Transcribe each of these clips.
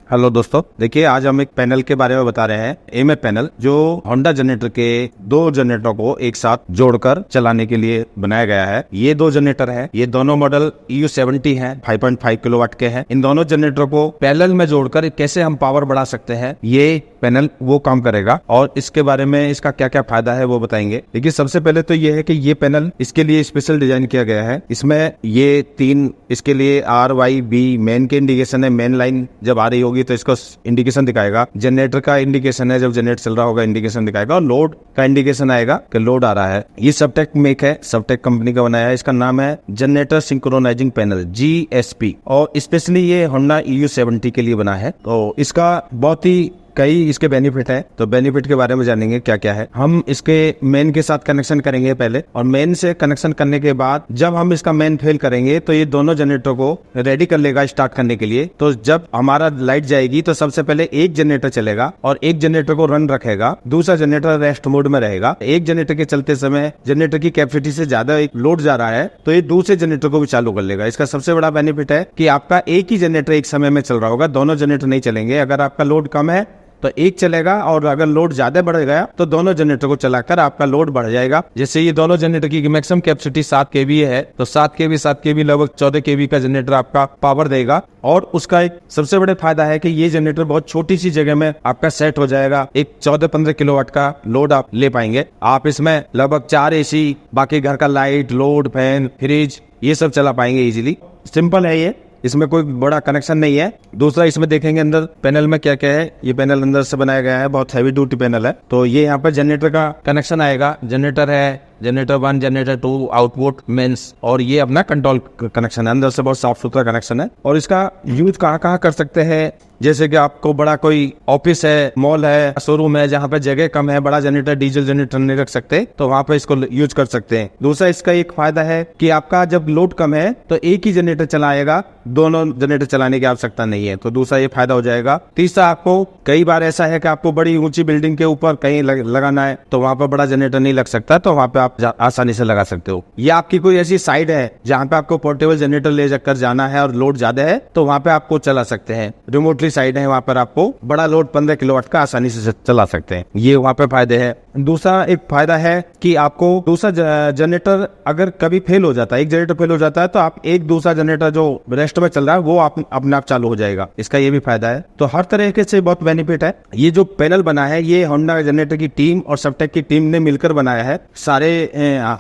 Hello दोस्तों, देखिए आज हम एक पैनल के बारे में बता रहे हैं। एमएफ पैनल जो होंडा जनरेटर के दो जनरेटरों को एक साथ जोड़कर चलाने के लिए बनाया गया है। ये दो जनरेटर है, ये दोनों मॉडल EU70 है, 5.5 किलोवाट के हैं। इन दोनों जनरेटरों को पैरेलल में जोड़कर कैसे हम पावर बढ़ा सकते हैं, ये पैनल वो काम करेगा और इसके बारे में इसका क्या क्या फायदा है वो बताएंगे। देखिए सबसे पहले तो ये है कि ये पैनल इसके लिए स्पेशल डिजाइन किया गया है। इसमें ये तीन इसके लिए RYB मेन के इंडिकेशन है। मेन लाइन जब आ रही होगी तो इसको इंडिकेशन दिखाएगा। जनरेटर का इंडिकेशन है, जब जनरेटर चल रहा होगा इंडिकेशन दिखाएगा। और लोड का इंडिकेशन आएगा कि लोड आ रहा है। ये सबटेक मेक है, सबटेक कंपनी का बनाया है। इसका नाम है जनरेटर सिंक्रोनाइजिंग पैनल GSP और स्पेशली ये होंडा EU70 के लिए बना है। तो इसका बहुत ही कई इसके बेनिफिट है। तो बेनिफिट के बारे में जानेंगे क्या क्या है। हम इसके मेन के साथ कनेक्शन करेंगे पहले, और मेन से कनेक्शन करने के बाद जब हम इसका मेन फेल करेंगे तो ये दोनों जनरेटर को रेडी कर लेगा स्टार्ट करने के लिए। तो जब हमारा लाइट जाएगी तो सबसे पहले एक जनरेटर चलेगा और एक जनरेटर को रन रखेगा, दूसरा जनरेटर रेस्ट मोड में रहेगा। एक जनरेटर के चलते समय जनरेटर की कैपेसिटी से ज्यादा एक लोड जा रहा है तो ये दूसरे जनरेटर को भी चालू कर लेगा। इसका सबसे बड़ा बेनिफिट है कि आपका एक ही जनरेटर एक समय में चल रहा होगा, दोनों जनरेटर नहीं चलेंगे। अगर आपका लोड कम है तो एक चलेगा और अगर लोड ज्यादा बढ़ गया तो दोनों जनरेटर को चलाकर आपका लोड बढ़ जाएगा। जैसे ये दोनों जनरेटर की मैक्सिमम कैपेसिटी 7 kV है तो 7 kV लगभग 14 kV का जनरेटर आपका पावर देगा। और उसका एक सबसे बड़े फायदा है कि ये जनरेटर बहुत छोटी सी जगह में आपका सेट हो जाएगा। एक 14-15 किलोवाट का लोड आप ले पाएंगे। आप इसमें लगभग 4 AC, बाकी घर का लाइट, लोड, फैन, फ्रिज ये सब चला पाएंगे इजीली। सिंपल है ये, इसमें कोई बड़ा कनेक्शन नहीं है। दूसरा इसमें देखेंगे अंदर पैनल में क्या क्या है। ये पैनल अंदर से बनाया गया है, बहुत हैवी ड्यूटी पैनल है। तो ये यहाँ पर जनरेटर का कनेक्शन आएगा। जनरेटर है, जनरेटर 1, जनरेटर 2, आउटपुट, मेंस, और ये अपना कंट्रोल कनेक्शन है। अंदर से बहुत साफ सुथरा कनेक्शन है। और इसका यूज कहाँ कहाँ कर सकते हैं, जैसे कि आपको बड़ा कोई ऑफिस है, मॉल है, शोरूम है जहाँ पे जगह कम है, बड़ा जनरेटर डीजल जनरेटर नहीं रख सकते तो वहाँ पे इसको यूज कर सकते हैं। दूसरा इसका एक फायदा है कि आपका जब लोड कम है तो एक ही जनरेटर चलाएगा, दोनों जनरेटर चलाने की आवश्यकता नहीं है। तो दूसरा ये फायदा हो जाएगा। तीसरा, आपको कई बार ऐसा है कि आपको बड़ी ऊंची बिल्डिंग के ऊपर कहीं लगाना है तो वहाँ पे बड़ा जनरेटर नहीं लग सकता, तो वहाँ पे आप आसानी से लगा सकते हो। या आपकी कोई ऐसी साइड है जहाँ पे आपको पोर्टेबल जनरेटर ले जाकर जाना है और लोड ज्यादा है तो वहाँ पे आपको चला सकते हैं। रिमोटली साइड है, वहाँ पर आपको बड़ा लोड 15 किलोवाट का आसानी से चला सकते हैं। ये वहाँ पे फायदे हैं। दूसरा एक फायदा है कि आपको दूसरा जनरेटर अगर कभी फेल हो जाता है, एक जनरेटर फेल हो जाता है तो आप एक दूसरा जनरेटर जो रेस्ट में चल रहा है वो अपने आप चालू हो जाएगा। इसका ये भी फायदा है। तो हर तरीके से बहुत बेनिफिट है। ये जो पैनल बना है ये होंडा जनरेटर की टीम और सबटेक की टीम ने मिलकर बनाया है। सारे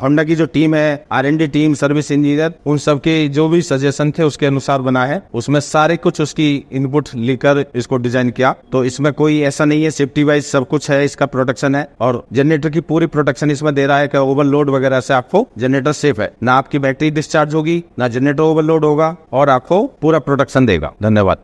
होंडा की जो टीम है, R&D टीम, सर्विस इंजीनियर, उन सबके जो भी सजेशन थे उसके अनुसार बना है। उसमें सारे कुछ उसकी इनपुट लेकर इसको डिजाइन किया। तो इसमें कोई ऐसा नहीं है, सेफ्टी वाइज सब कुछ है, इसका प्रोटेक्शन है और जनरेटर की पूरी प्रोटेक्शन इसमें दे रहा है कि ओवरलोड वगैरह से आपको जनरेटर सेफ है। ना आपकी बैटरी डिस्चार्ज होगी, ना जनरेटर ओवरलोड होगा और आपको पूरा प्रोटेक्शन देगा। धन्यवाद।